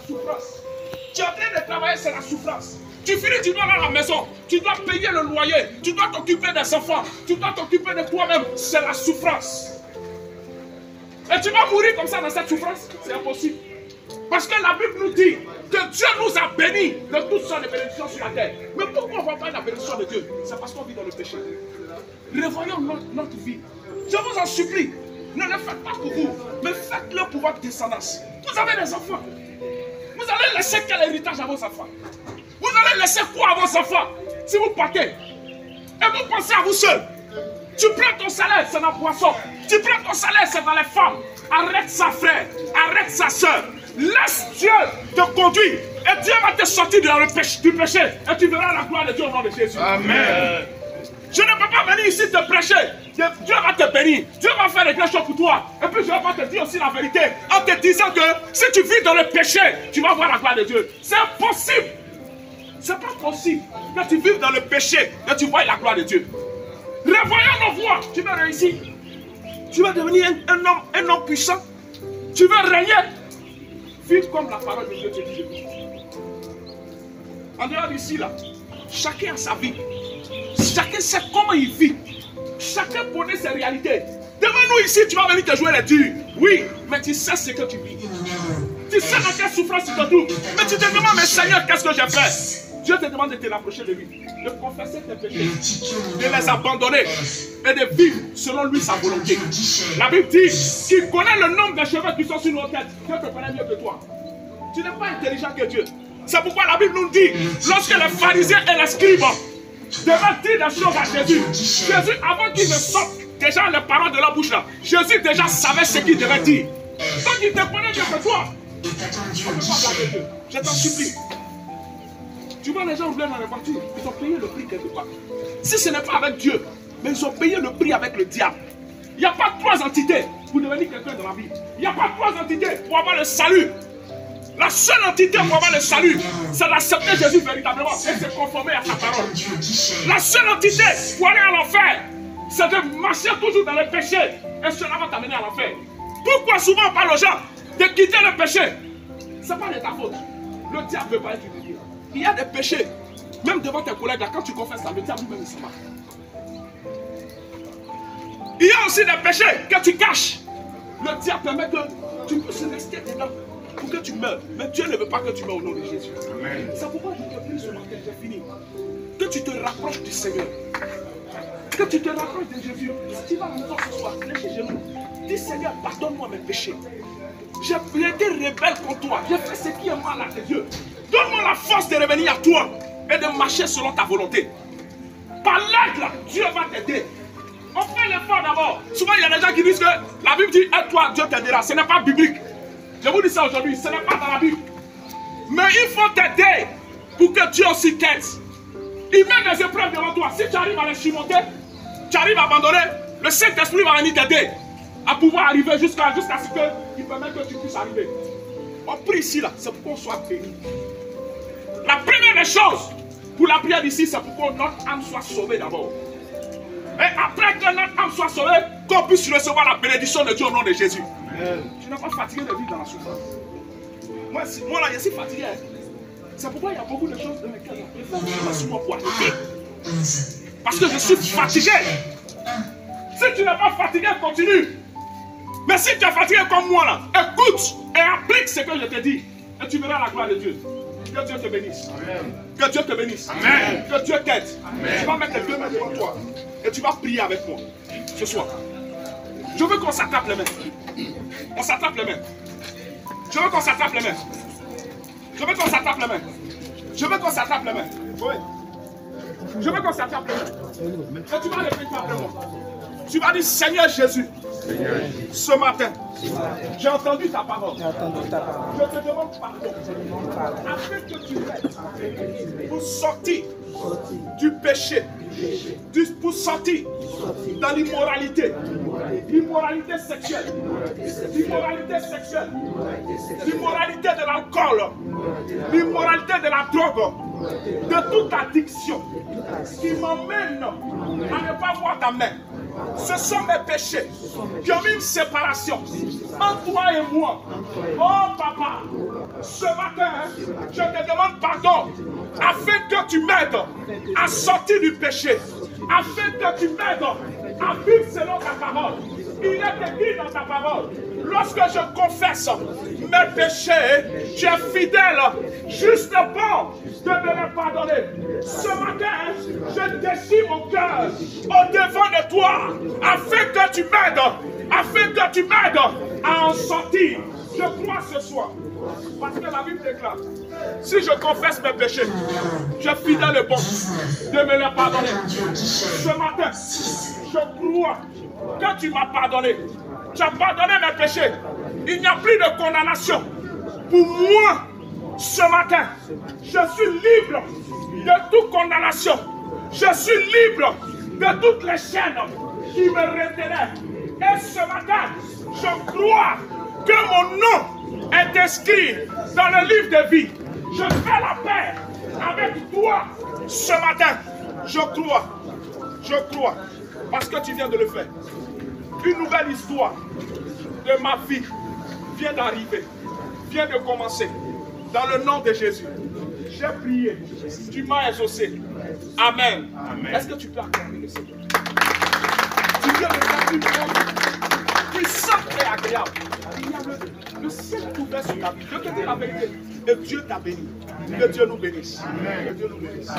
souffrance. Tu es en train de travailler, c'est la souffrance. Tu finis, tu dois aller à la maison, tu dois payer le loyer, tu dois t'occuper des enfants, tu dois t'occuper de toi-même, c'est la souffrance. Et tu vas mourir comme ça dans cette souffrance, c'est impossible. Parce que la Bible nous dit que Dieu nous a bénis de toutes sortes de bénédictions sur la terre. Mais pourquoi on ne voit pas la bénédiction de Dieu? C'est parce qu'on vit dans le péché. Revoyons notre vie. Je vous en supplie, ne le faites pas pour vous, mais faites-le pour votre descendance. Vous avez des enfants. Vous allez laisser quel héritage à vos enfants? Vous allez laisser quoi à vos enfants si vous partez? Et vous pensez à vous seul. Tu prends ton salaire, c'est dans la boisson. Tu prends ton salaire, c'est dans les femmes. Arrête ça, frère. Arrête ça, soeur. Laisse Dieu te conduire. Et Dieu va te sortir du péché. Et tu verras la gloire de Dieu au nom de Jésus. Amen. Je ne peux pas venir ici te prêcher. Dieu va te bénir. Dieu va faire des grandes choses pour toi. Et puis je vais pas te dire aussi la vérité en te disant que si tu vis dans le péché, tu vas voir la gloire de Dieu. C'est impossible. C'est pas possible que tu vives dans le péché et tu vois la gloire de Dieu. Revoyons nos voies. Tu veux réussir. Tu vas devenir un homme puissant. Tu veux régner. Vive comme la parole de Dieu te dit. En dehors d'ici, là, chacun a sa vie. Chacun sait comment il vit. Chacun connaît ses réalités. Devant nous ici, tu vas venir te jouer les durs. Oui, mais tu sais ce que tu vis. Tu sais dans quelle souffrance tu te trouves. Mais tu te demandes, mais Seigneur, qu'est-ce que j'ai fait? Dieu te demande de te rapprocher de lui, de confesser tes péchés, de les abandonner et de vivre selon lui sa volonté. La Bible dit qu'il connaît le nombre de cheveux qui sont sur nos têtes. Dieu te connaît mieux que toi. Tu n'es pas intelligent que Dieu. C'est pourquoi la Bible nous dit, lorsque les pharisiens et les scribes devaient dire des choses à Jésus, Jésus, avant qu'il ne sorte déjà les paroles de la bouche là, Jésus déjà savait ce qu'il devait dire. Donc il te connaît mieux que toi. On ne peut pas blâmer Dieu. Je t'en supplie. Tu vois les gens roulent dans les voitures, ils ont payé le prix quelque part. Si ce n'est pas avec Dieu, mais ils ont payé le prix avec le diable. Il n'y a pas trois entités pour devenir quelqu'un dans la vie. Il n'y a pas trois entités pour avoir le salut. La seule entité pour avoir le salut, c'est d'accepter Jésus véritablement et se conformer à sa parole. La seule entité pour aller à l'enfer, c'est de marcher toujours dans le péché et cela va t'amener à l'enfer. Pourquoi souvent on parle aux gens de quitter le péché? Ce n'est pas de ta faute. Le diable ne veut pas être utilisé. Il y a des péchés, même devant tes collègues, là, quand tu confesses ça, le diable lui-même il s'en va. Il y a aussi des péchés que tu caches. Le diable permet que tu puisses rester dedans pour que tu meurs. Mais Dieu ne veut pas que tu meurs au nom de Jésus. C'est pourquoi je te prie ce matin, j'ai fini. Que tu te rapproches du Seigneur. Que tu te rapproches de Jésus. Si tu vas à la maison ce soir, lève tes genoux. Dis Seigneur, pardonne-moi mes péchés. J'ai été rebelle contre toi. J'ai fait ce qui est mal à tes yeux. Donne-moi la force de revenir à toi et de marcher selon ta volonté. Par l'aide là, Dieu va t'aider. On fait l'effort d'abord. Souvent il y a des gens qui disent que la Bible dit aide-toi, Dieu t'aidera. Ce n'est pas biblique. Je vous dis ça aujourd'hui, ce n'est pas dans la Bible. Mais il faut t'aider pour que Dieu aussi t'aide. Il met des épreuves devant toi. Si tu arrives à les surmonter, tu arrives à abandonner, le Saint-Esprit va venir t'aider à pouvoir arriver jusqu'à ce qu'il permette que tu puisses arriver. On prie ici là, c'est pour qu'on soit béni. La première des choses pour la prière d'ici, c'est pour que notre âme soit sauvée d'abord. Et après que notre âme soit sauvée, qu'on puisse recevoir la bénédiction de Dieu au nom de Jésus. Tu n'es pas fatigué de vivre dans la souffrance. Moi là, je suis fatigué. C'est pourquoi il y a beaucoup de choses dans lesquelles je préfère sur moi pour arrêter. Parce que je suis fatigué. Si tu n'es pas fatigué, continue. Mais si tu es fatigué comme moi là, écoute et applique ce que je te dis. Et tu verras la gloire de Dieu. Que Dieu te bénisse. Amen. Que Dieu te bénisse. Amen. Que Dieu t'aide. Tu vas mettre les deux mains devant toi. Et tu vas prier avec moi ce soir. Je veux qu'on s'attrape les mains. On s'attrape les mains. Je veux qu'on s'attrape les mains. Je veux qu'on s'attrape les mains. Je veux qu'on s'attrape les mains. Oui. Je veux qu'on s'attrape les mains. Et tu vas répéter après moi. Tu vas dire Seigneur Jésus. Ce matin, j'ai entendu ta parole. Je te demande pardon. Afin que tu m'aides pour sortir du péché, pour sortir dans l'immoralité, l'immoralité sexuelle, l'immoralité de l'alcool, l'immoralité de la drogue, de toute addiction qui m'emmène à ne pas voir ta main, Ce sont mes péchés qui ont mis une séparation entre toi et moi. Oh papa, ce matin, je te demande pardon afin que tu m'aides à sortir du péché, afin que tu m'aides à vivre selon ta parole. Il est écrit dans ta parole, lorsque je confesse mes péchés, tu es fidèle, juste bon de me les pardonner. Ce matin, je déchire mon cœur au devant de toi, afin que tu m'aides, à en sortir. Je crois ce soir, parce que la Bible déclare, si je confesse mes péchés, je suis fidèle et bon de me les pardonner. Ce matin, je crois que tu m'as pardonné. Tu as pardonné mes péchés. Il n'y a plus de condamnation. Pour moi, ce matin, je suis libre de toute condamnation. Je suis libre de toutes les chaînes qui me retenaient. Et ce matin, je crois que mon nom est inscrit dans le livre de vie. Je fais la paix avec toi ce matin. Je crois, parce que tu viens de le faire. Une nouvelle histoire de ma vie vient d'arriver, vient de commencer. Dans le nom de Jésus, j'ai prié, tu m'as exaucé. Amen. Est-ce que tu peux acclamer le Seigneur? Tu viens de faire une œuvre puissante et agréable. Il y a le ciel est ouvert sur ta vie. Je te dis la vérité. Et Dieu t'a béni. Que Dieu nous bénisse. Que Dieu nous bénisse.